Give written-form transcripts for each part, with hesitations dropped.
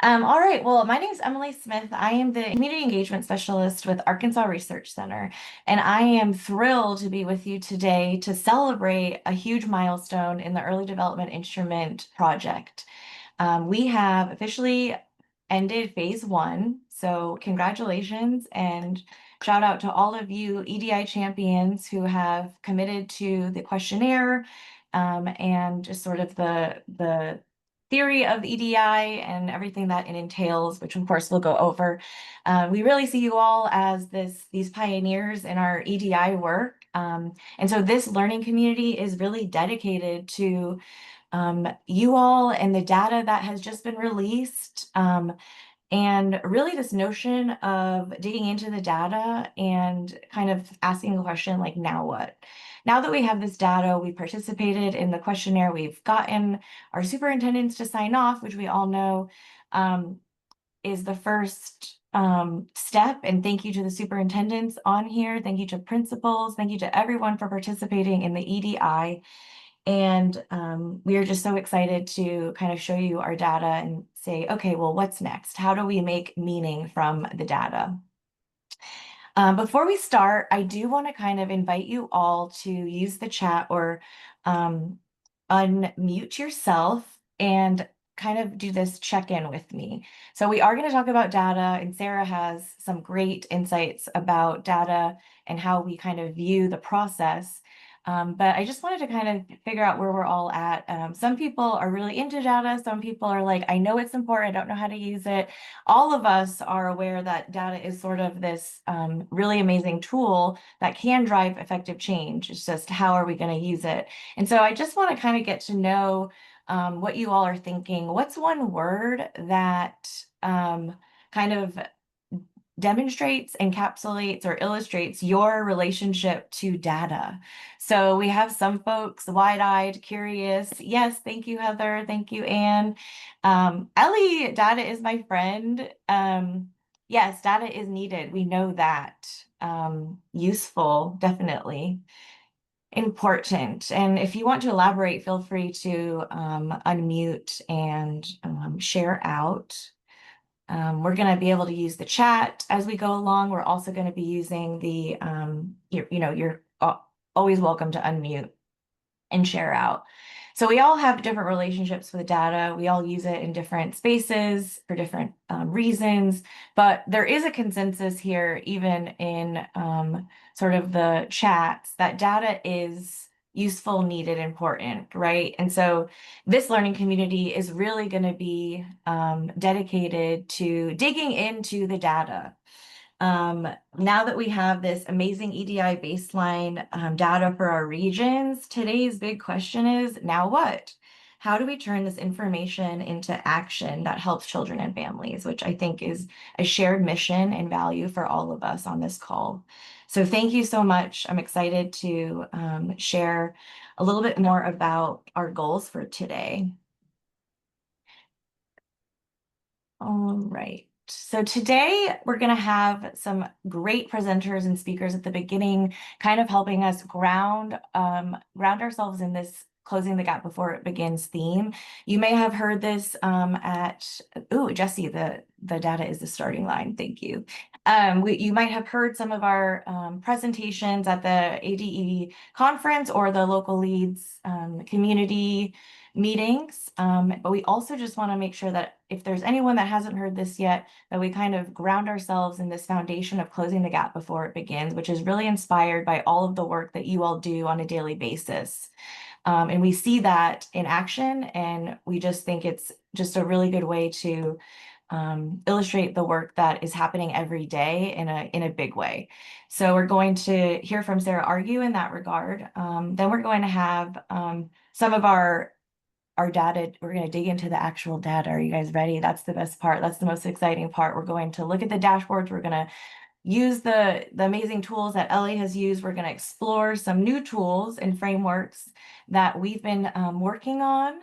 All right. Well, my name is Emily Smith. I am the Community Engagement Specialist with Arkansas Research Center, and I am thrilled to be with you today to celebrate a huge milestone in the Early Development Instrument project. We have officially ended phase one, so congratulations and shout out to all of you EDI champions who have committed to the questionnaire and just sort of the theory of EDI and everything that it entails, which of course we'll go over. We really see you all as these pioneers in our EDI work. And so this learning community is really dedicated to you all and the data that has just been released. And really this notion of digging into the data and kind of asking the question like, now what? Now that we have this data, we participated in the questionnaire, we've gotten our superintendents to sign off, which we all know is the first step. And thank you to the superintendents on here. Thank you to principals. Thank you to everyone for participating in the EDI. And we are just so excited to kind of show you our data and say, okay, well, what's next? How do we make meaning from the data? Before we start, I do want to kind of invite you all to use the chat or unmute yourself and kind of do this check-in with me. So we are going to talk about data, and Sarah has some great insights about data and how we kind of view the process. But I just wanted to kind of figure out where we're all at. Some people are really into data. Some people are like, I know it's important. I don't know how to use it. All of us are aware that data is sort of this really amazing tool that can drive effective change. It's just how are we going to use it? And so I just want to kind of get to know what you all are thinking. What's one word that kind of demonstrates, encapsulates, or illustrates your relationship to data? So we have some folks wide-eyed, curious. Yes, thank you, Heather. Thank you, Anne. Ellie, data is my friend. Yes, data is needed. We know that. Useful, definitely. Important. And if you want to elaborate, feel free to unmute and share out. We're going to be able to use the chat as we go along. We're also going to be using the, you're always welcome to unmute and share out. So we all have different relationships with data. We all use it in different spaces for different reasons, but there is a consensus here, even in sort of the chats, that data is useful, needed, important, right? And so this learning community is really going to be dedicated to digging into the data. Now that we have this amazing EDI baseline data for our regions, today's big question is, now what? How do we turn this information into action that helps children and families, which I think is a shared mission and value for all of us on this call. So thank you so much. I'm excited to share a little bit more about our goals for today. All right. So today we're going to have some great presenters and speakers at the beginning, kind of helping us ground ourselves in this closing the gap before it begins theme. You may have heard this Jesse, the data is the starting line. Thank you. You might have heard some of our presentations at the ADE conference or the local leads community meetings. But we also just want to make sure that if there's anyone that hasn't heard this yet, that we kind of ground ourselves in this foundation of closing the gap before it begins, which is really inspired by all of the work that you all do on a daily basis. And we see that in action, and we just think it's just a really good way to illustrate the work that is happening every day in a big way. So we're going to hear from Sarah Argue in that regard. Then we're going to have some of our data. We're going to dig into the actual data. Are you guys ready? That's the best part. That's the most exciting part. We're going to look at the dashboards. We're going to use the amazing tools that Ellie has used. We're going to explore some new tools and frameworks that we've been working on.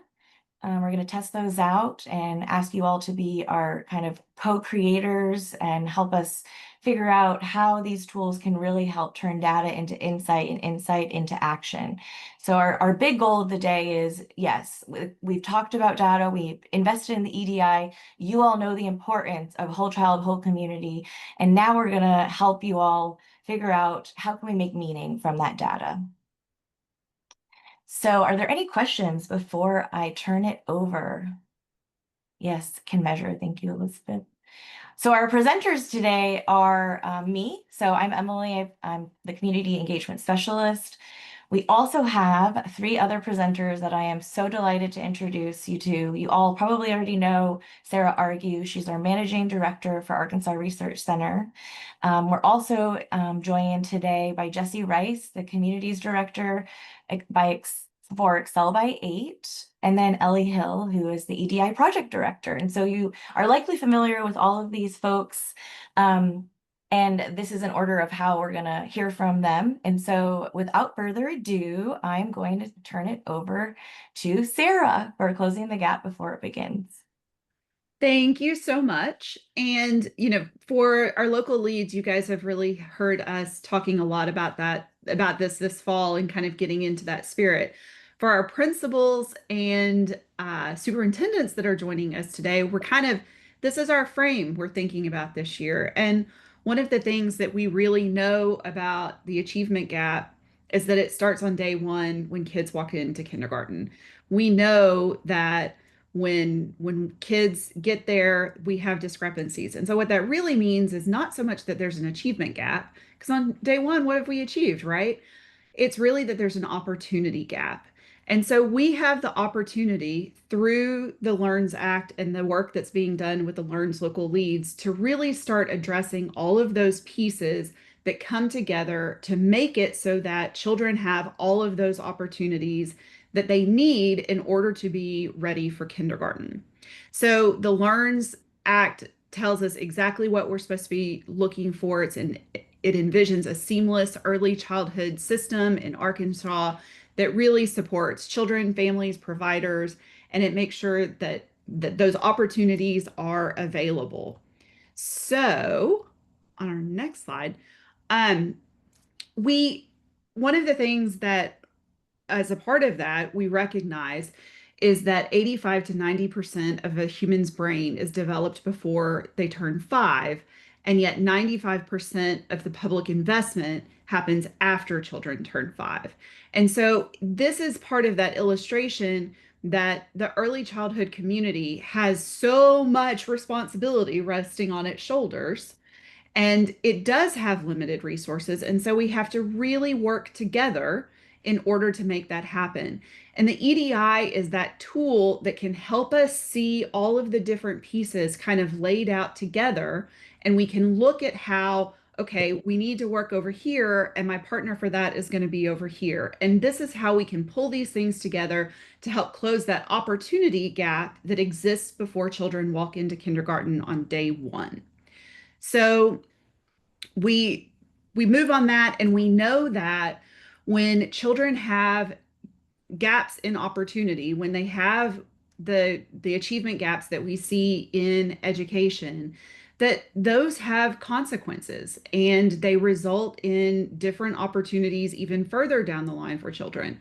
We're going to test those out and ask you all to be our kind of co-creators and help us figure out how these tools can really help turn data into insight and insight into action. So our big goal of the day is, yes, we've talked about data, we've invested in the EDI, you all know the importance of whole child, whole community, and now we're going to help you all figure out how can we make meaning from that data. So are there any questions before I turn it over? Yes, can measure. Thank you, Elizabeth. So our presenters today are me. So I'm Emily. I'm the Community Engagement Specialist. We also have three other presenters that I am so delighted to introduce you to. You all probably already know Sarah Argue. She's our Managing Director for Arkansas Research Center. We're also joined today by Jesse Rice, the Communities Director for Excel by 8, and then Ellie Hill, who is the EDI Project Director. And so you are likely familiar with all of these folks. And this is an order of how we're going to hear from them. And so without further ado, I'm going to turn it over to Sarah for closing the gap before it begins. Thank you so much. And, for our local leads, you guys have really heard us talking a lot about this fall and kind of getting into that spirit. For our principals and superintendents that are joining us today, this is our frame we're thinking about this year. And one of the things that we really know about the achievement gap is that it starts on day one when kids walk into kindergarten. We know that when kids get there, we have discrepancies. And so what that really means is not so much that there's an achievement gap, because on day one, what have we achieved, right? It's really that there's an opportunity gap. And so we have the opportunity through the LEARNS Act and the work that's being done with the LEARNS local leads to really start addressing all of those pieces that come together to make it so that children have all of those opportunities that they need in order to be ready for kindergarten. So the LEARNS Act tells us exactly what we're supposed to be looking for. It envisions a seamless early childhood system in Arkansas that really supports children, families, providers, and it makes sure that those opportunities are available. So, on our next slide, um, we one of the things that as a part of that, we recognize is that 85 to 90% of a human's brain is developed before they turn 5, and yet 95% of the public investment happens after children turn 5. And so this is part of that illustration that the early childhood community has so much responsibility resting on its shoulders, and it does have limited resources. And so we have to really work together in order to make that happen. And the EDI is that tool that can help us see all of the different pieces kind of laid out together. And we can look at how, okay, we need to work over here, and my partner for that is going to be over here. And this is how we can pull these things together to help close that opportunity gap that exists before children walk into kindergarten on day one. So we we move on that, and we know that when children have gaps in opportunity, when they have the achievement gaps that we see in education, that those have consequences and they result in different opportunities even further down the line for children.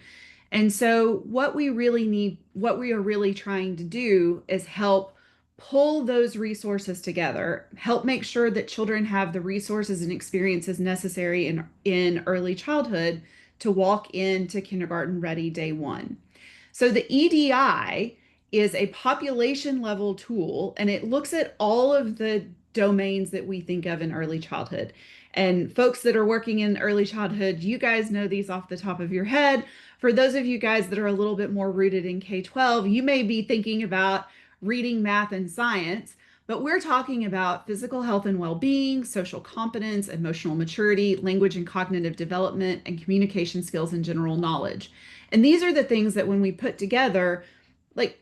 And so what we are really trying to do is help pull those resources together, help make sure that children have the resources and experiences necessary in early childhood to walk into kindergarten ready day one. So the EDI is a population level tool, and it looks at all of the domains that we think of in early childhood. And folks that are working in early childhood, you guys know these off the top of your head. For those of you guys that are a little bit more rooted in K-12, you may be thinking about reading, math, and science, but we're talking about physical health and well-being, social competence, emotional maturity, language and cognitive development, and communication skills and general knowledge. And these are the things that when we put together, like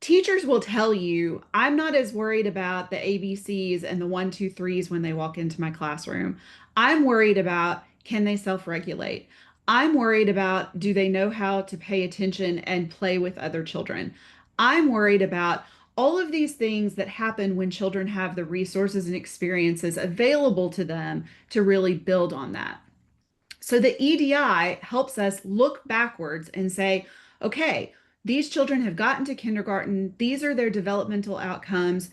teachers will tell you, I'm not as worried about the ABCs and the one, two, threes when they walk into my classroom. I'm worried about, can they self regulate? I'm worried about, do they know how to pay attention and play with other children? I'm worried about all of these things that happen when children have the resources and experiences available to them to really build on that. So the EDI helps us look backwards and say, okay, these children have gotten to kindergarten. These are their developmental outcomes.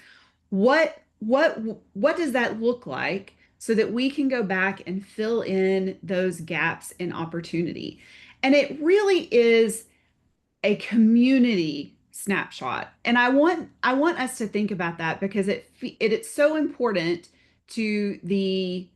What does that look like so that we can go back and fill in those gaps in opportunity? And it really is a community snapshot. And I want us to think about that because it's so important to the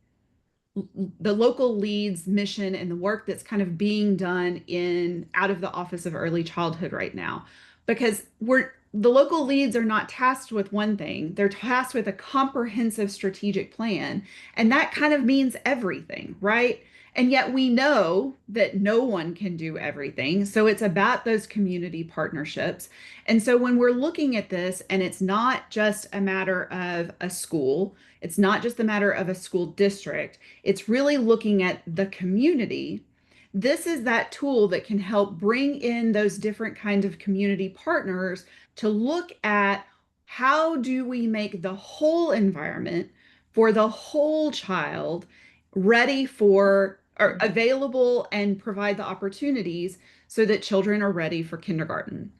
local leads mission and the work that's kind of being done in out of the Office of Early Childhood right now, because the local leads are not tasked with one thing, they're tasked with a comprehensive strategic plan, and that kind of means everything, right? And yet we know that no one can do everything, so it's about those community partnerships. And so when we're looking at this, and it's not just a matter of a school, it's not just a matter of a school district, it's really looking at the community. This is that tool that can help bring in those different kinds of community partners to look at how do we make the whole environment for the whole child ready for or available and provide the opportunities so that children are ready for kindergarten.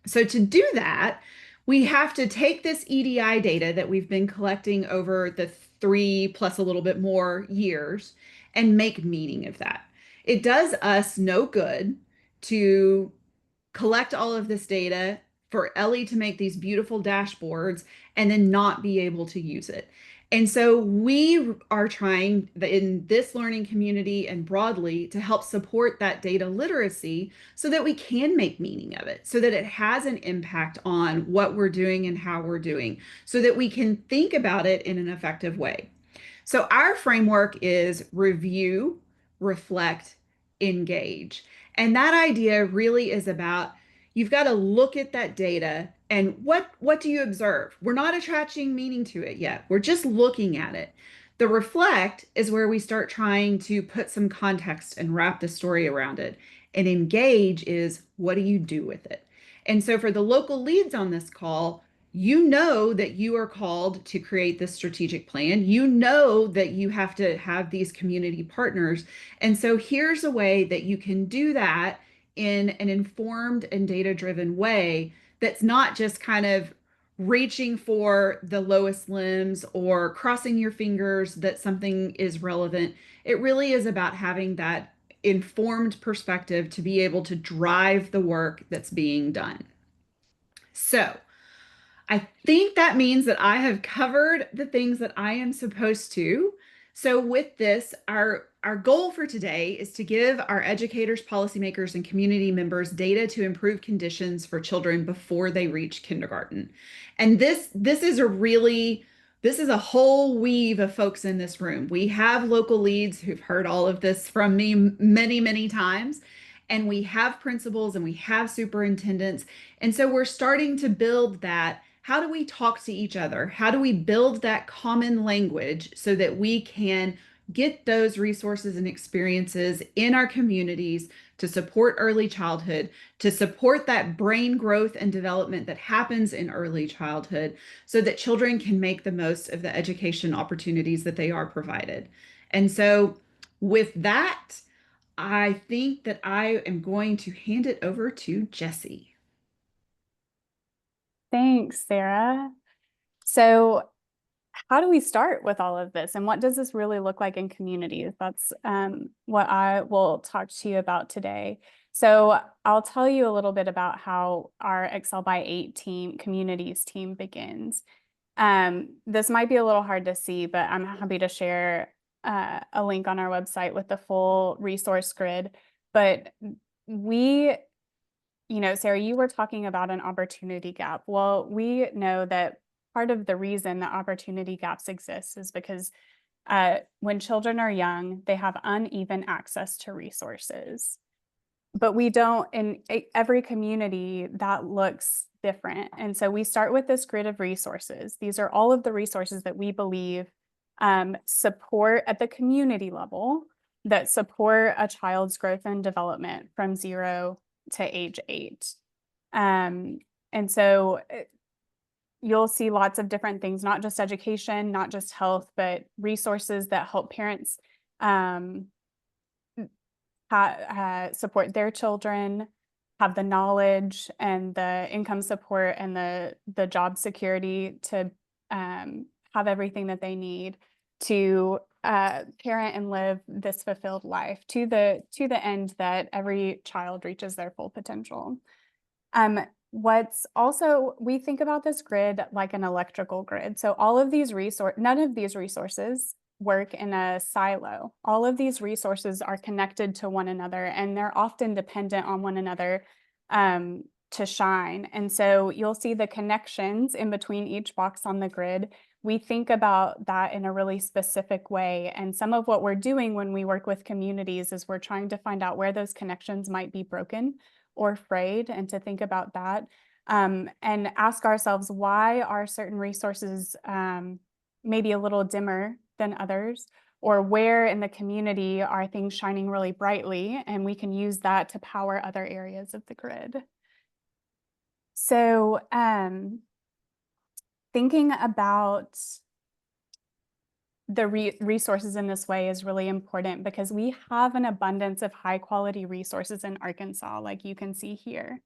So to do that, we have to take this EDI data that we've been collecting over the 3 plus a little bit more years and make meaning of that. It does us no good to collect all of this data for Ellie to make these beautiful dashboards and then not be able to use it. And so we are trying in this learning community and broadly to help support that data literacy so that we can make meaning of it, so that it has an impact on what we're doing and how we're doing, so that we can think about it in an effective way. So our framework is review, reflect, engage. And that idea really is about you've got to look at that data and what do you observe? We're not attaching meaning to it yet. We're just looking at it. The reflect is where we start trying to put some context and wrap the story around it. And engage is what do you do with it? And so for the local leads on this call, you know that you are called to create this strategic plan. You know that you have to have these community partners. And so here's a way that you can do that in an informed and data-driven way that's not just kind of reaching for the lowest limbs or crossing your fingers that something is relevant. It really is about having that informed perspective to be able to drive the work that's being done. So, I think that means that I have covered the things that I am supposed to. So with this, our goal for today is to give our educators, policymakers, and community members data to improve conditions for children before they reach kindergarten. And this is a whole weave of folks in this room. We have local leads who've heard all of this from me many, many times. And we have principals and we have superintendents. And so we're starting to build that. How do we talk to each other? How do we build that common language so that we can get those resources and experiences in our communities to support early childhood, to support that brain growth and development that happens in early childhood, so that children can make the most of the education opportunities that they are provided? And so, with that, I think that I am going to hand it over to Jessie. Thanks, Sarah. So, how do we start with all of this, and what does this really look like in communities? That's what I will talk to you about today. So, I'll tell you a little bit about how our Excel by 8 team, communities team begins. This might be a little hard to see, but I'm happy to share a link on our website with the full resource grid. But we Sarah, you were talking about an opportunity gap. Well, we know that part of the reason that opportunity gaps exist is because when children are young, they have uneven access to resources. But we don't, in every community, that looks different. And so we start with this grid of resources. These are all of the resources that we believe support at the community level that support a child's growth and development from 0 to age 8. And so you'll see lots of different things, not just education, not just health, but resources that help parents support their children, have the knowledge and the income support and the job security to have everything that they need to parent and live this fulfilled life to the end that every child reaches their full potential. What's also, we think about this grid like an electrical grid. So all of these none of these resources work in a silo. All of these resources are connected to one another, and they're often dependent on one another to shine. And so you'll see the connections in between each box on the grid. We think about that in a really specific way. And some of what we're doing when we work with communities is we're trying to find out where those connections might be broken or frayed, and to think about that and ask ourselves, why are certain resources maybe a little dimmer than others, or where in the community are things shining really brightly, and we can use that to power other areas of the grid. So thinking about the resources in this way is really important, because we have an abundance of high quality resources in Arkansas, like you can see here.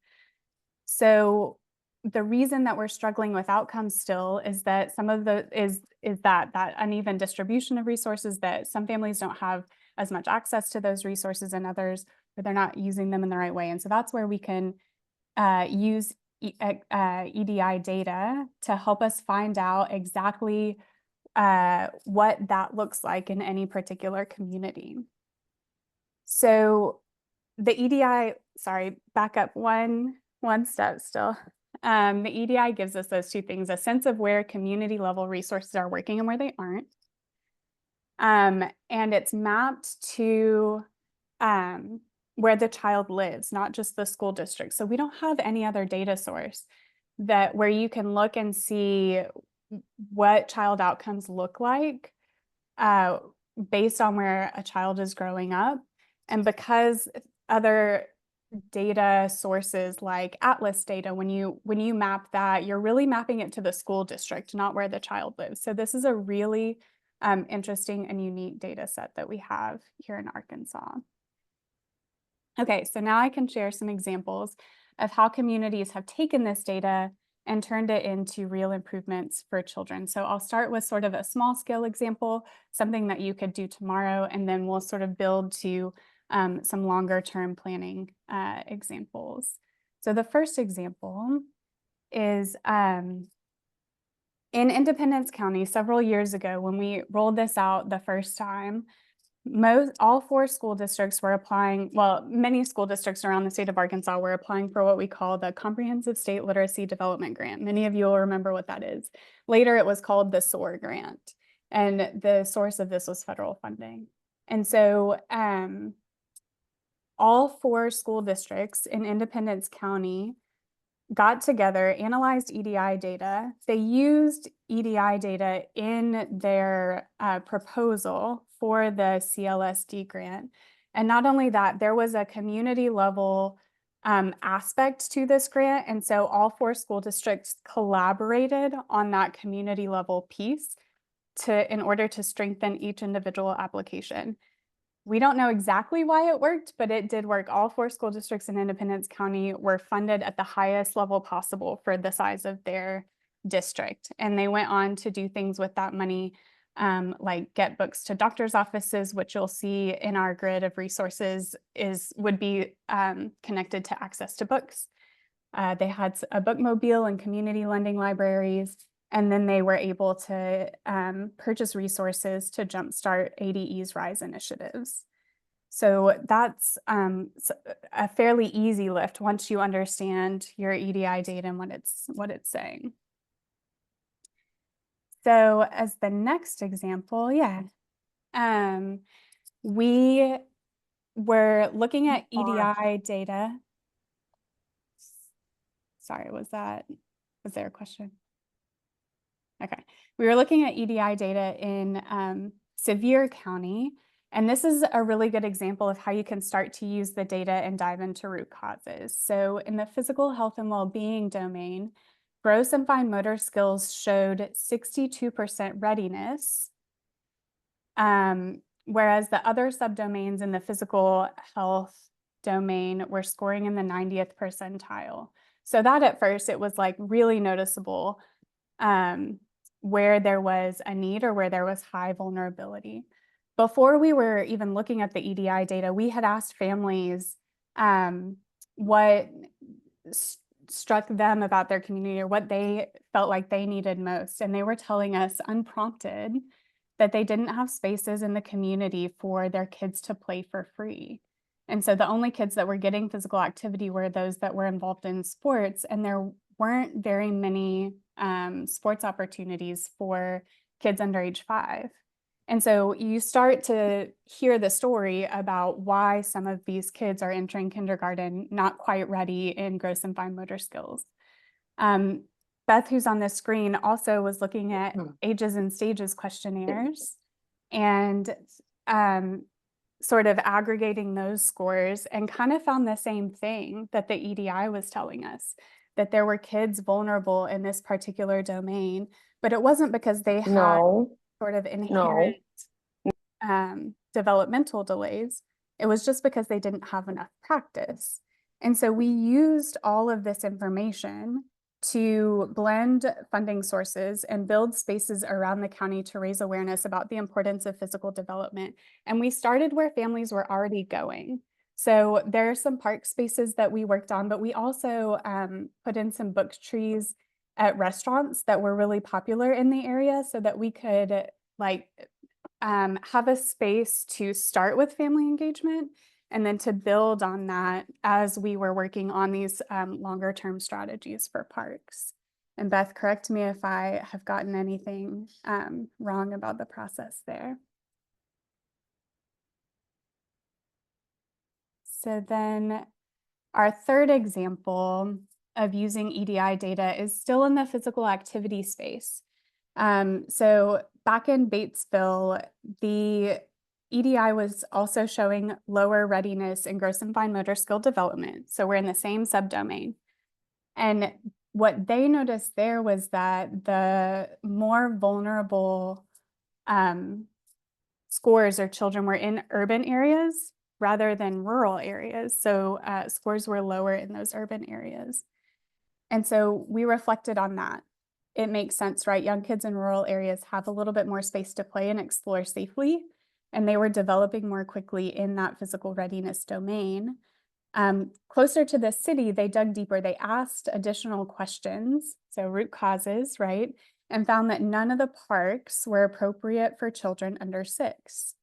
So the reason that we're struggling with outcomes still is that some of the is that uneven distribution of resources, that some families don't have as much access to those resources and others, or they're not using them in the right way. And so that's where we can use EDI data to help us find out exactly what that looks like in any particular community. So the EDI, sorry, back up one step still. The EDI gives us those two things: a sense of where community level resources are working and where they aren't. And it's mapped to where the child lives, not just the school district. So we don't have any other data source where you can look and see what child outcomes look like based on where a child is growing up. And because other data sources like Atlas data, when you map that, you're really mapping it to the school district, not where the child lives. So this is a really interesting and unique data set that we have here in Arkansas. Okay, so now I can share some examples of how communities have taken this data and turned it into real improvements for children. So I'll start with sort of a small scale example, something that you could do tomorrow, and then we'll sort of build to some longer term planning examples. So the first example is in Independence County several years ago, when we rolled this out the first time, all 4 school districts were applying, well, many school districts around the state of Arkansas were applying for what we call the Comprehensive State Literacy Development Grant. Many of you will remember what that is. Later, it was called the SOAR grant, and the source of this was federal funding. And so all 4 school districts in Independence County got together, analyzed EDI data. They used EDI data in their proposal for the CLSD grant. And not only that, there was a community level aspect to this grant. And so all 4 school districts collaborated on that community level piece in order to strengthen each individual application. We don't know exactly why it worked, but it did work. All 4 school districts in Independence County were funded at the highest level possible for the size of their district. And they went on to do things with that money, like get books to doctors' offices, which you'll see in our grid of resources would be connected to access to books. They had a bookmobile and community lending libraries. And then they were able to purchase resources to jumpstart ADE's RISE initiatives. So that's a fairly easy lift once you understand your EDI data and what it's saying. So as the next example, we were looking at EDI data. Sorry, was there a question? Okay, we were looking at EDI data in Sevier County, And this is a really good example of how you can start to use the data and dive into root causes. So in the physical health and well-being domain, gross and fine motor skills showed 62% readiness, whereas the other subdomains in the physical health domain were scoring in the 90th percentile. So that at first, it was like really noticeable where there was a need or where there was high vulnerability. Before we were even looking at the EDI data, we had asked families what struck them about their community or what they felt like they needed most. And they were telling us unprompted that they didn't have spaces in the community for their kids to play for free. And so the only kids that were getting physical activity were those that were involved in sports, and there weren't very many sports opportunities for kids under age 5. And so you start to hear the story about why some of these kids are entering kindergarten not quite ready in gross and fine motor skills. Beth, who's on the screen, also was looking at ages and stages questionnaires and sort of aggregating those scores, and kind of found the same thing that the EDI was telling us, that there were kids vulnerable in this particular domain, but it wasn't because they had sort of inherent developmental delays. It was just because they didn't have enough practice. And so we used all of this information to blend funding sources and build spaces around the county to raise awareness about the importance of physical development. And we started where families were already going. So there are some park spaces that we worked on, but we also put in some book trees at restaurants that were really popular in the area so that we could have a space to start with family engagement and then to build on that as we were working on these longer term strategies for parks. And Beth, correct me if I have gotten anything wrong about the process there. So then our third example of using EDI data is still in the physical activity space. So back in Batesville, the EDI was also showing lower readiness in gross and fine motor skill development. So we're in the same subdomain. And what they noticed there was that the more vulnerable scores or children were in urban areas rather than rural areas. So scores were lower in those urban areas. And so we reflected on that. It makes sense, right? Young kids in rural areas have a little bit more space to play and explore safely, and they were developing more quickly in that physical readiness domain. Closer to the city, they dug deeper. They asked additional questions, so root causes, right? And found that none of the parks were appropriate for children under 6.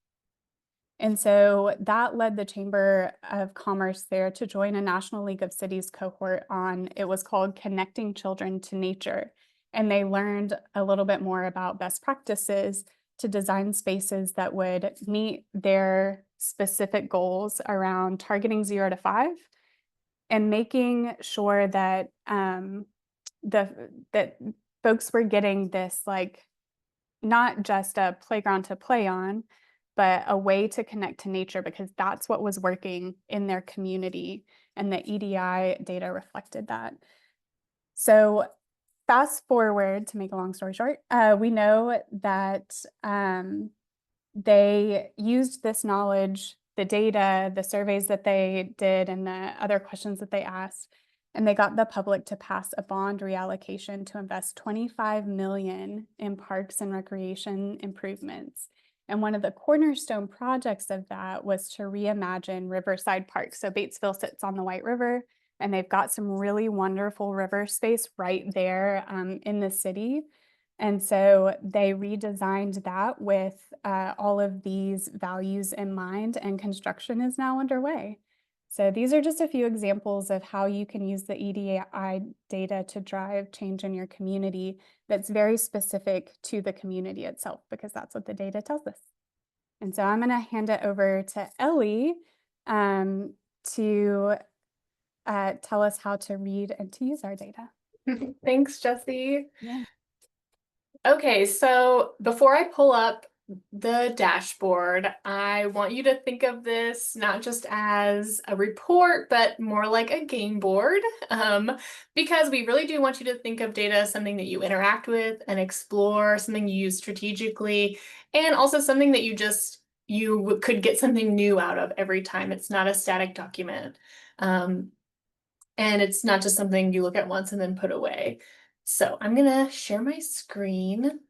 And so that led the Chamber of Commerce there to join a National League of Cities cohort on, it was called Connecting Children to Nature. And they learned a little bit more about best practices to design spaces that would meet their specific goals around targeting 0 to 5 and making sure that that folks were getting this, like, not just a playground to play on, but a way to connect to nature, because that's what was working in their community, and the EDI data reflected that. So fast forward, to make a long story short, we know that they used this knowledge, the data, the surveys that they did, and the other questions that they asked, and they got the public to pass a bond reallocation to invest $25 million in parks and recreation improvements. And one of the cornerstone projects of that was to reimagine Riverside Park. So Batesville sits on the White River, and they've got some really wonderful river space right there in the city. And so they redesigned that with all of these values in mind, and construction is now underway. So these are just a few examples of how you can use the EDI data to drive change in your community that's very specific to the community itself, because that's what the data tells us. And so I'm going to hand it over to Ellie to tell us how to read and to use our data. Thanks, Jessie. Yeah. Okay, so before I pull up the dashboard, I want you to think of this not just as a report, but more like a game board, because we really do want you to think of data as something that you interact with and explore, something you use strategically, and also something that you could get something new out of every time. It's not a static document. And it's not just something you look at once and then put away. So I'm gonna share my screen.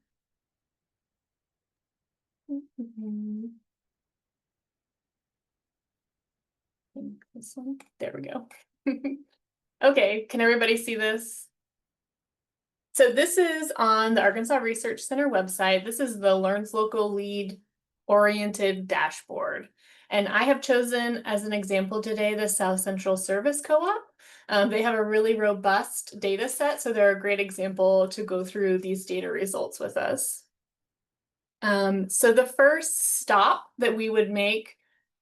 This one. There we go. Okay, can everybody see this? So this is on the Arkansas Research Center website. This is the Learns Local Lead oriented dashboard. And I have chosen as an example today the South Central Service Co-op. They have a really robust data set, so they're a great example to go through these data results with us. So the first stop that we would make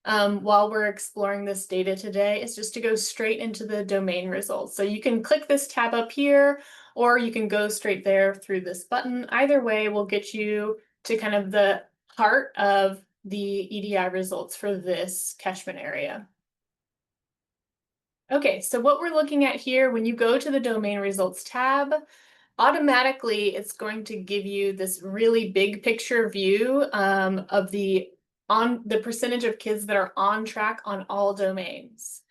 while we're exploring this data today is just to go straight into the domain results. So you can click this tab up here, or you can go straight there through this button. Either way will get you to kind of the heart of the EDI results for this catchment area. Okay, so what we're looking at here, when you go to the domain results tab, automatically it's going to give you this really big picture view of the percentage of kids that are on track on all domains.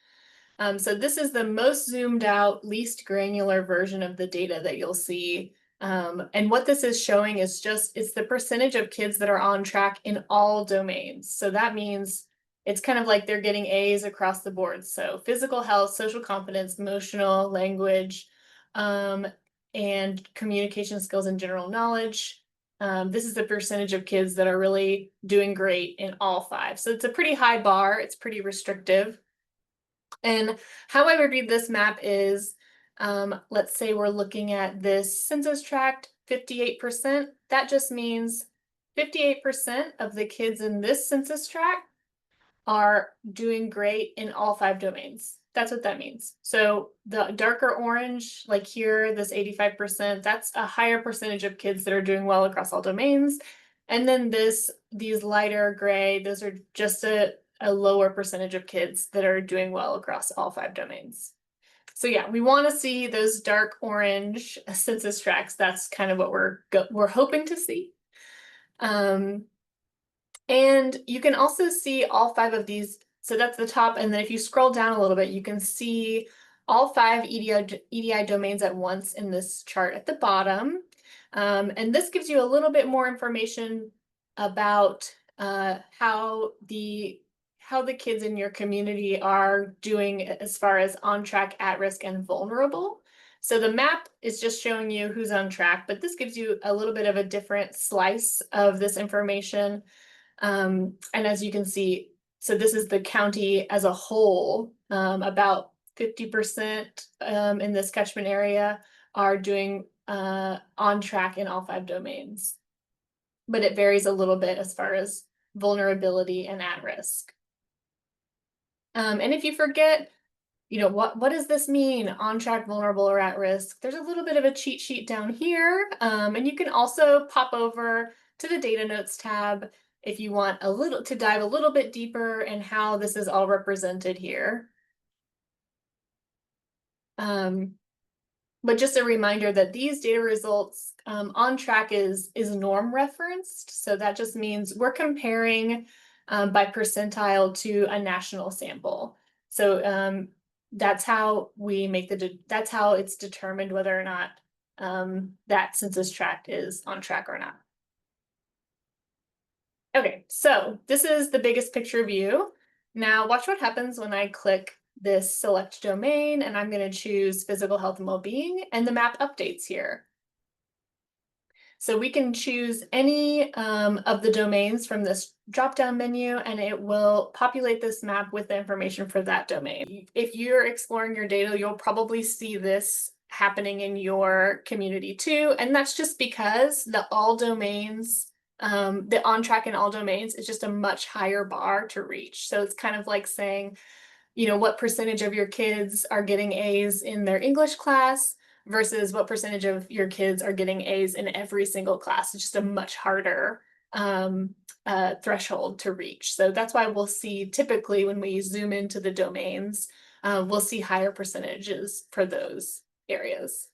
So this is the most zoomed out, least granular version of the data that you'll see. And what this is showing is it's the percentage of kids that are on track in all domains. So that means it's kind of like they're getting A's across the board. So physical health, social competence, emotional, language, and communication skills and general knowledge. This is the percentage of kids that are really doing great in all 5. So it's a pretty high bar. It's pretty restrictive. And how I would read this map is, let's say we're looking at this census tract, 58%. That just means 58% of the kids in this census tract are doing great in all 5 domains. That's what that means. So the darker orange, like here, this 85%, that's a higher percentage of kids that are doing well across all domains. And then these lighter gray, those are just a lower percentage of kids that are doing well across all 5 domains. So yeah, we want to see those dark orange census tracts. That's kind of what we're hoping to see. And you can also see all 5 of these. So that's the top. And then if you scroll down a little bit, you can see all 5 EDI domains at once in this chart at the bottom. And this gives you a little bit more information about how the kids in your community are doing as far as on track, at risk, and vulnerable. So the map is just showing you who's on track, but this gives you a little bit of a different slice of this information. And as you can see, so this is the county as a whole, about 50% in this catchment area are doing on track in all 5 domains. But it varies a little bit as far as vulnerability and at risk. And if you forget, what does this mean? On track, vulnerable, or at risk? There's a little bit of a cheat sheet down here. And you can also pop over to the data notes tab if you want to dive a little bit deeper in how this is all represented here. But just a reminder that these data results on track is norm referenced. So that just means we're comparing by percentile to a national sample. So that's how we make that's how it's determined whether or not that census tract is on track or not. Okay, so this is the biggest picture view. Now watch what happens when I click this select domain, and I'm going to choose physical health and well-being, and the map updates here. So we can choose any of the domains from this drop-down menu, and it will populate this map with the information for that domain. If you're exploring your data, you'll probably see this happening in your community too, and that's just because the all domains, the on track in all domains is just a much higher bar to reach. So it's kind of like saying, what percentage of your kids are getting A's in their English class versus what percentage of your kids are getting A's in every single class. It's just a much harder threshold to reach. So that's why we'll see typically when we zoom into the domains, we'll see higher percentages for those areas.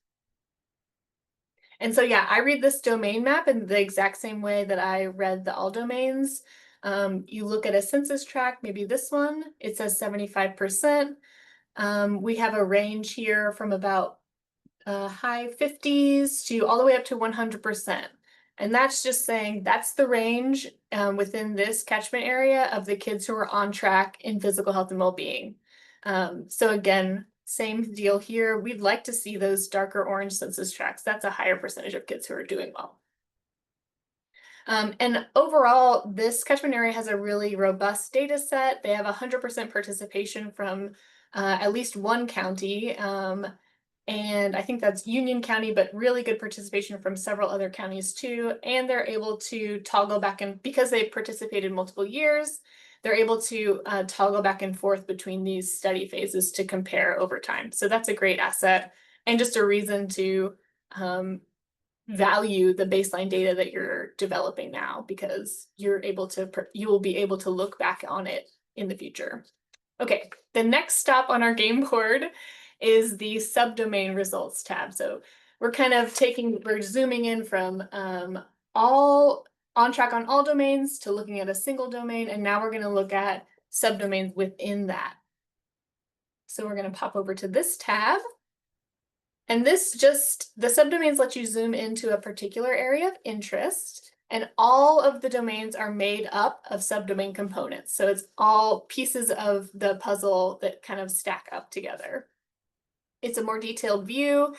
And so, yeah, I read this domain map in the exact same way that I read the all domains. You look at a census tract, maybe this one, it says 75%. We have a range here from about high 50s to all the way up to 100%. And that's just saying that's the range within this catchment area of the kids who are on track in physical health and well-being. So again, same deal here. We'd like to see those darker orange census tracts. That's a higher percentage of kids who are doing well. And overall, this catchment area has a really robust data set. They have 100% participation from at least one county. And I think that's Union County, but really good participation from several other counties too. And they're able to toggle back and because they've participated multiple years, they're able to toggle back and forth between these study phases to compare over time. So that's a great asset and just a reason to value the baseline data that you're developing now because you will be able to look back on it in the future. Okay, the next stop on our game board is the subdomain results tab. So we're zooming in from all on track on all domains to looking at a single domain. And now we're going to look at subdomains within that. So we're going to pop over to this tab. And the subdomains let you zoom into a particular area of interest. And all of the domains are made up of subdomain components. So it's all pieces of the puzzle that kind of stack up together. It's a more detailed view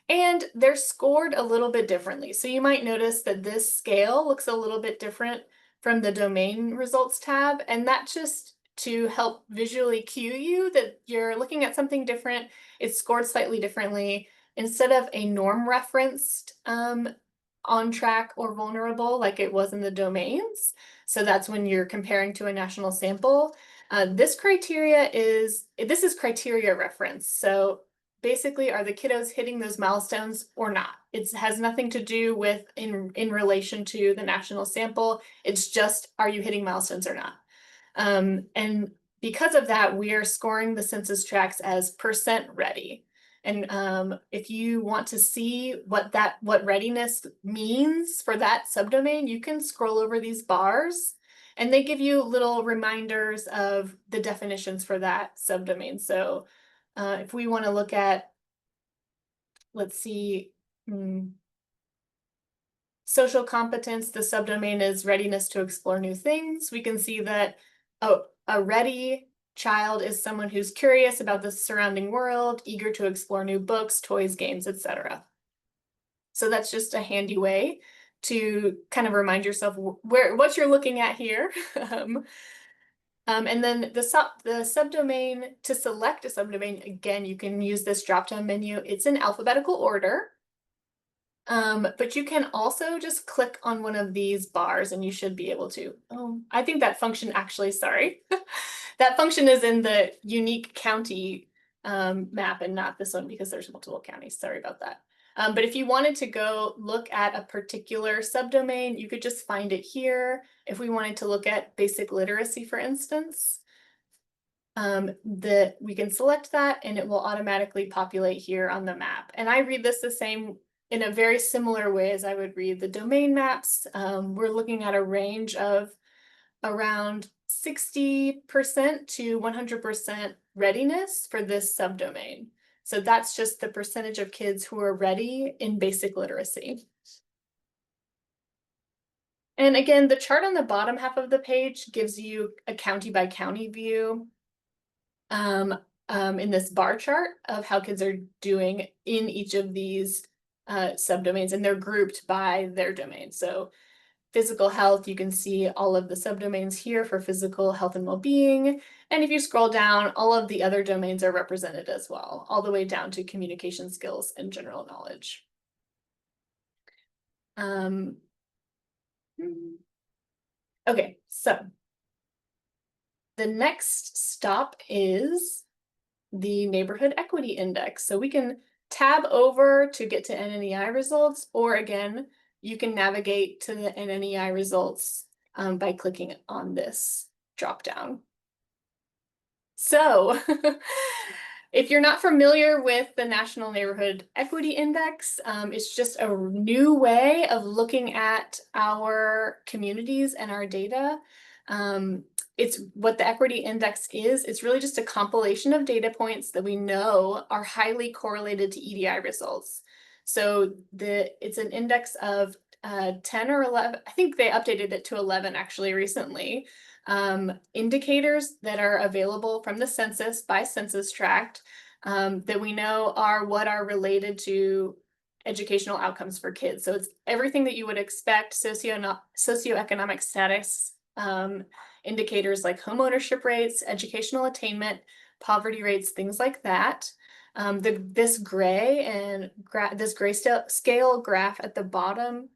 and they're scored a little bit differently. So you might notice that this scale looks a little bit different from the domain results tab. And that's just to help visually cue you that you're looking at something different. It's scored slightly differently. Instead of a norm referenced on track or vulnerable like it was in the domains. So that's when you're comparing to a national sample. This is criteria reference. So basically, are the kiddos hitting those milestones or not? It has nothing to do with in relation to the national sample. It's just, are you hitting milestones or not? And because of that, we are scoring the census tracts as percent ready. And if you want to see what readiness means for that subdomain, you can scroll over these bars and they give you little reminders of the definitions for that subdomain. So if we want to look at, let's see, social competence, the subdomain is readiness to explore new things. We can see that a ready child is someone who's curious about the surrounding world, eager to explore new books, toys, games, etc. So that's just a handy way to kind of remind yourself what you're looking at here. And then the subdomain, to select a subdomain, again, you can use this drop-down menu. It's in alphabetical order. But you can also just click on one of these bars and you should be able to. Oh, I think that function actually, sorry. That function is in the unique county map and not this one because there's multiple counties. Sorry about that. But if you wanted to go look at a particular subdomain, you could just find it here. If we wanted to look at basic literacy, for instance, we can select that and it will automatically populate here on the map. And I read this the same in a very similar way as I would read the domain maps. We're looking at a range of around 60% to 100% readiness for this subdomain. So that's just the percentage of kids who are ready in basic literacy. And again, the chart on the bottom half of the page gives you a county by county view in this bar chart of how kids are doing in each of these subdomains, and they're grouped by their domain. So physical health, you can see all of the subdomains here for physical health and well-being. And if you scroll down, all of the other domains are represented as well, all the way down to communication skills and general knowledge. Okay, so the next stop is the Neighborhood Equity Index. So we can tab over to get to NNEI results, or again, you can navigate to the NNEI results by clicking on this drop down. So if you're not familiar with the National Neighborhood Equity Index, it's just a new way of looking at our communities and our data. It's what the equity index is. It's really just a compilation of data points that we know are highly correlated to EDI results. So it's an index of 10 or 11, I think they updated it to 11 actually recently, indicators that are available from the census by census tract that we know are what are related to educational outcomes for kids. So it's everything that you would expect: socioeconomic status, indicators like home ownership rates, educational attainment, poverty rates, things like that. This gray and this grayscale graph at the bottom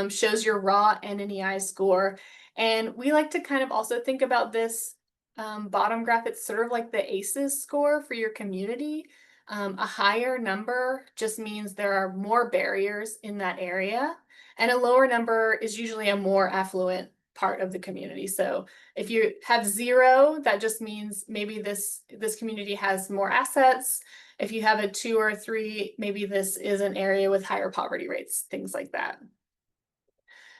shows your raw NNEI score. And we like to kind of also think about this bottom graph. It's sort of like the ACEs score for your community. A higher number just means there are more barriers in that area, and a lower number is usually a more affluent part of the community. So if you have 0, that just means maybe this community has more assets. If you have a 2 or a 3, maybe this is an area with higher poverty rates, things like that.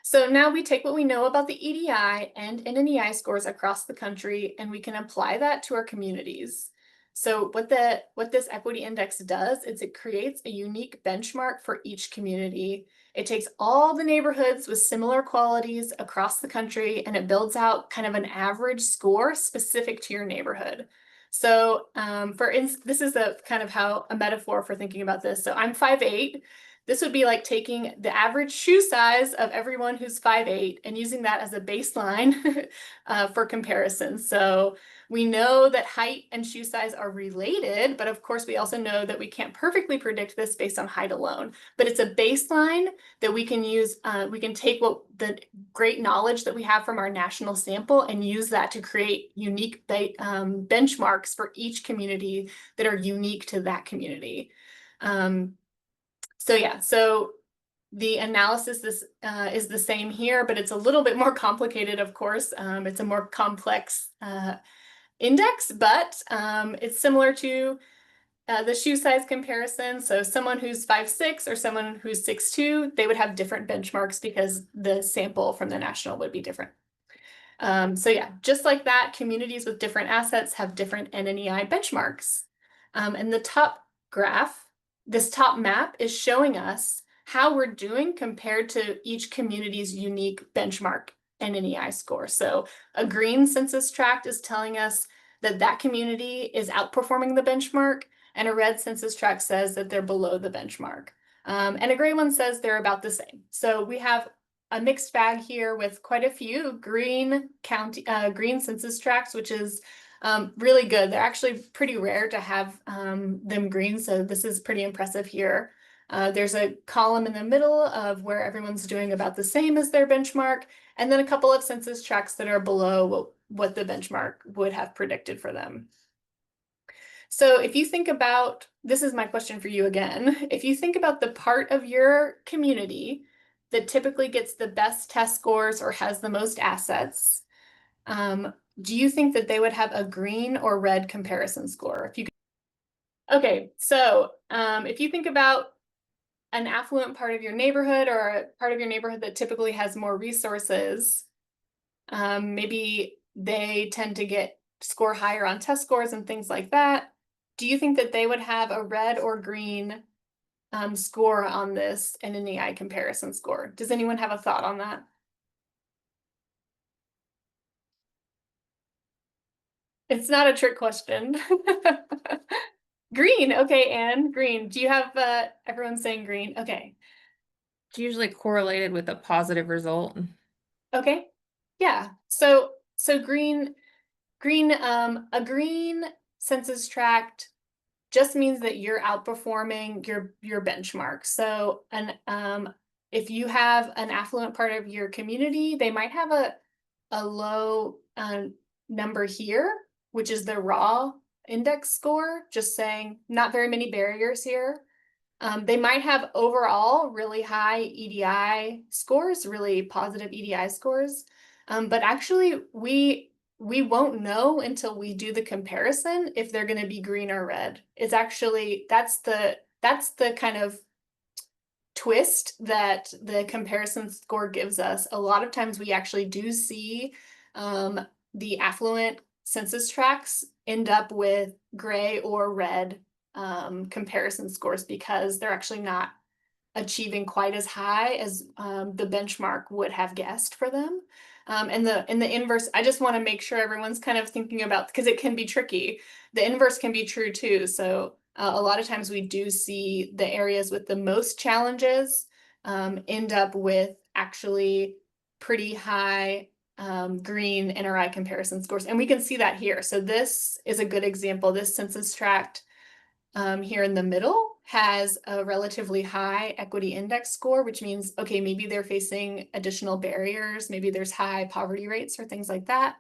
So now we take what we know about the EDI and NNEI scores across the country, and we can apply that to our communities. So what this equity index does is it creates a unique benchmark for each community. It takes all the neighborhoods with similar qualities across the country, and it builds out kind of an average score specific to your neighborhood. So this is a kind of how a metaphor for thinking about this. So I'm 5'8". This would be like taking the average shoe size of everyone who's 5'8" and using that as a baseline for comparison. So we know that height and shoe size are related, but of course we also know that we can't perfectly predict this based on height alone. But it's a baseline that we can use. We can take what the great knowledge that we have from our national sample and use that to create unique benchmarks for each community that are unique to that community. So yeah, so the analysis is the same here, but it's a little bit more complicated, of course. It's a more complex index, but it's similar to the shoe size comparison. So someone who's 5'6" or someone who's 6'2", they would have different benchmarks because the sample from the national would be different. So yeah, just like that, communities with different assets have different NNEI benchmarks. And the top graph, this top map, is showing us how we're doing compared to each community's unique benchmark NNEI score. So a green census tract is telling us that that community is outperforming the benchmark, and a red census tract says that they're below the benchmark. And a gray one says they're about the same. So we have a mixed bag here with quite a few green census tracts, which is really good. They're actually pretty rare to have them green, so this is pretty impressive here. There's a column in the middle of where everyone's doing about the same as their benchmark, and then a couple of census tracts that are below what the benchmark would have predicted for them. So if you think about, this is my question for you again, if you think about the part of your community that typically gets the best test scores or has the most assets, do you think that they would have a green or red comparison score? Okay, so if you think about an affluent part of your neighborhood or a part of your neighborhood that typically has more resources, maybe they tend to score higher on test scores and things like that. Do you think that they would have a red or green score on this NNEI comparison score? Does anyone have a thought on that? It's not a trick question. Green, okay, Anne, green. Do you have everyone saying green? Okay. It's usually correlated with a positive result. Okay. Yeah. So a green census tract just means that you're outperforming your benchmark. So if you have an affluent part of your community, they might have a low number here, which is the raw index score, just saying not very many barriers here. They might have overall really high EDI scores, really positive EDI scores. But actually we won't know until we do the comparison if they're going to be green or red. It's actually that's the kind of twist that the comparison score gives us. A lot of times we actually do see the affluent census tracts end up with gray or red comparison scores because they're actually not achieving quite as high as the benchmark would have guessed for them. And the inverse, I just want to make sure everyone's kind of thinking about, because it can be tricky. The inverse can be true too. So a lot of times we do see the areas with the most challenges end up with actually pretty high green NRI comparison scores. And we can see that here. So this is a good example. This census tract here in the middle has a relatively high equity index score, which means, okay, maybe they're facing additional barriers. Maybe there's high poverty rates or things like that.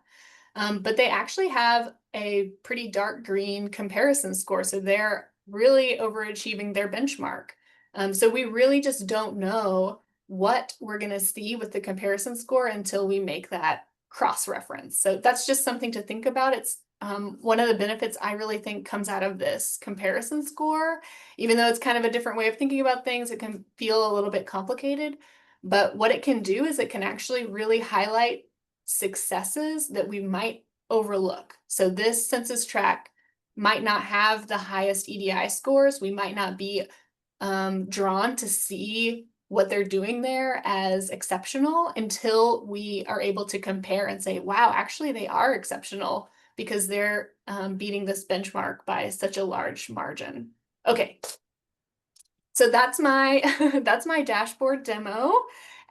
But they actually have a pretty dark green comparison score. So they're really overachieving their benchmark. So we really just don't know what we're going to see with the comparison score until we make that cross-reference. So that's just something to think about. It's one of the benefits I really think comes out of this comparison score. Even though it's kind of a different way of thinking about things, it can feel a little bit complicated. But what it can do is it can actually really highlight successes that we might overlook. So this census tract might not have the highest EDI scores. We might not be drawn to see what they're doing there as exceptional until we are able to compare and say, wow, actually they are exceptional because they're beating this benchmark by such a large margin. Okay, so that's my that's my dashboard demo.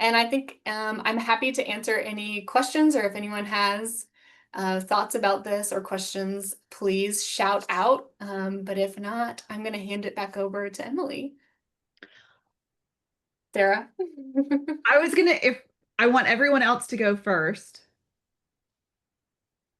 And I think I'm happy to answer any questions, or if anyone has thoughts about this or questions, please shout out. But if not, I'm going to hand it back over to Emily. Sarah? If I want everyone else to go first.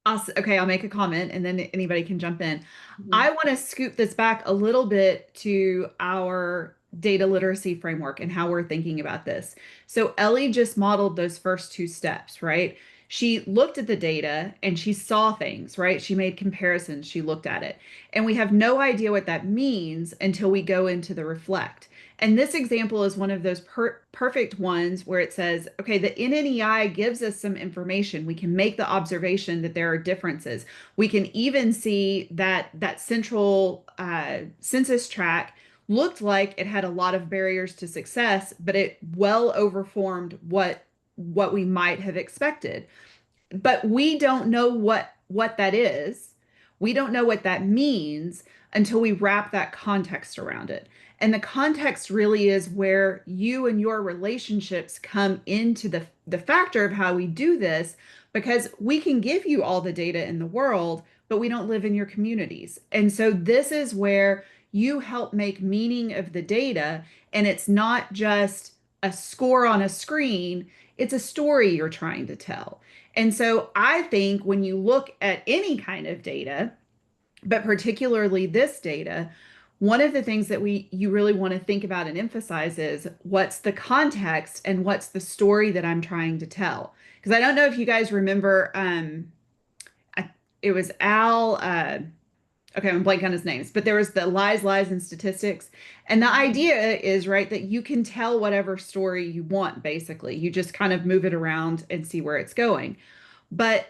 I'll make a comment and then anybody can jump in. I want to scoop this back a little bit to our data literacy framework and how we're thinking about this. So Ellie just modeled those first two steps, right? She looked at the data and she saw things, right? She made comparisons, she looked at it. And we have no idea what that means until we go into the reflect. And this example is one of those perfect ones where it says, okay, the NNEI gives us some information. We can make the observation that there are differences. We can even see that that central census tract looked like it had a lot of barriers to success, but it well overformed what we might have expected. But we don't know what that is. We don't know what that means until we wrap that context around it. And the context really is where you and your relationships come into the factor of how we do this, because we can give you all the data in the world, but we don't live in your communities. And so this is where you help make meaning of the data. And it's not just a score on a screen, it's a story you're trying to tell. And so I think when you look at any kind of data, but particularly this data, one of the things that you really want to think about and emphasize is what's the context and what's the story that I'm trying to tell. Because I don't know if you guys remember, it was Al, okay, I'm blanking on his names, but there was the lies, and statistics. And the idea is, right, that you can tell whatever story you want, basically. You just kind of move it around and see where it's going. But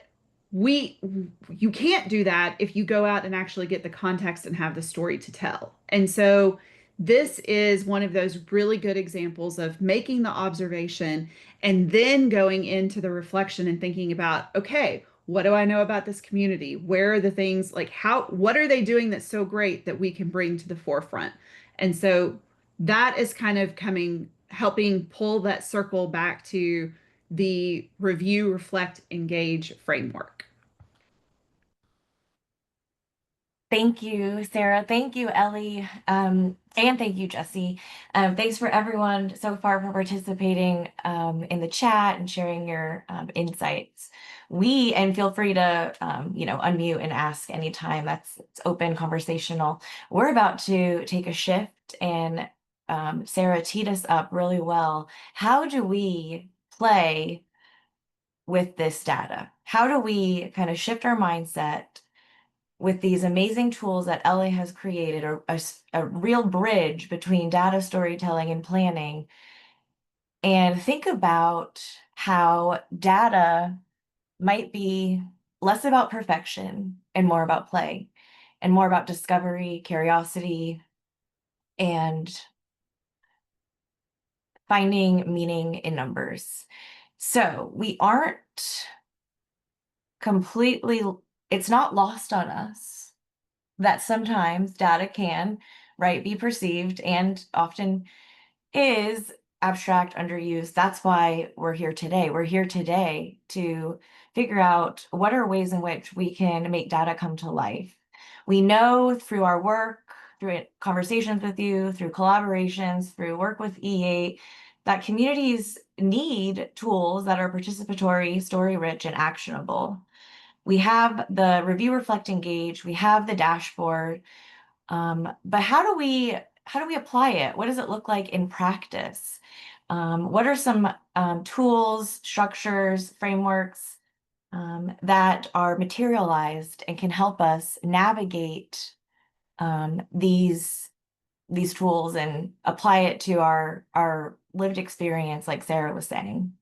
you can't do that if you go out and actually get the context and have the story to tell. And so this is one of those really good examples of making the observation and then going into the reflection and thinking about, okay, what do I know about this community? Where are the things, like what are they doing that's so great that we can bring to the forefront? And so that is kind of helping pull that circle back to the review, reflect, engage framework. Thank you, Sarah. Thank you, Ellie. And thank you, Jesse. Thanks for everyone so far for participating in the chat and sharing your insights. And feel free to unmute and ask anytime. It's open conversational. We're about to take a shift and Sarah teed us up really well. How do we play with this data? How do we kind of shift our mindset with these amazing tools that LA has created, a real bridge between data storytelling and planning, and think about how data might be less about perfection and more about play, and more about discovery, curiosity, and finding meaning in numbers. So we aren't completely, it's not lost on us that sometimes data can, right, be perceived and often is abstract, underused. That's why we're here today. We're here today to figure out what are ways in which we can make data come to life. We know through our work, through conversations with you, through collaborations, through work with EA, that communities need tools that are participatory, story-rich, and actionable. We have the review, reflect, engage, we have the dashboard, but how do we apply it? What does it look like in practice? What are some tools, structures, frameworks that are materialized and can help us navigate these tools and apply it to our lived experience, like Sarah was saying?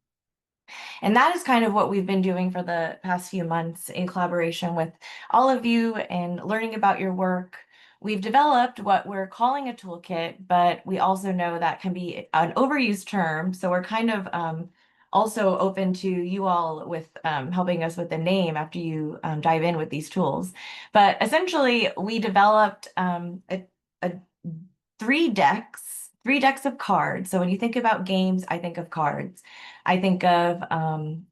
And that is kind of what we've been doing for the past few months in collaboration with all of you and learning about your work. We've developed what we're calling a toolkit, but we also know that can be an overused term. So we're kind of also open to you all with helping us with the name after you dive in with these tools. But essentially, we developed a 3 decks of cards. So when you think about games, I think of cards. I think of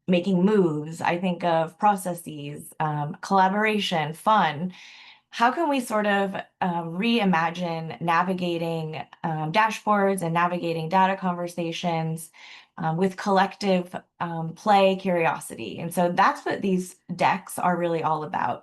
making moves. I think of processes, collaboration, fun. How can we sort of reimagine navigating dashboards and navigating data conversations with collective play, curiosity? And so that's what these decks are really all about.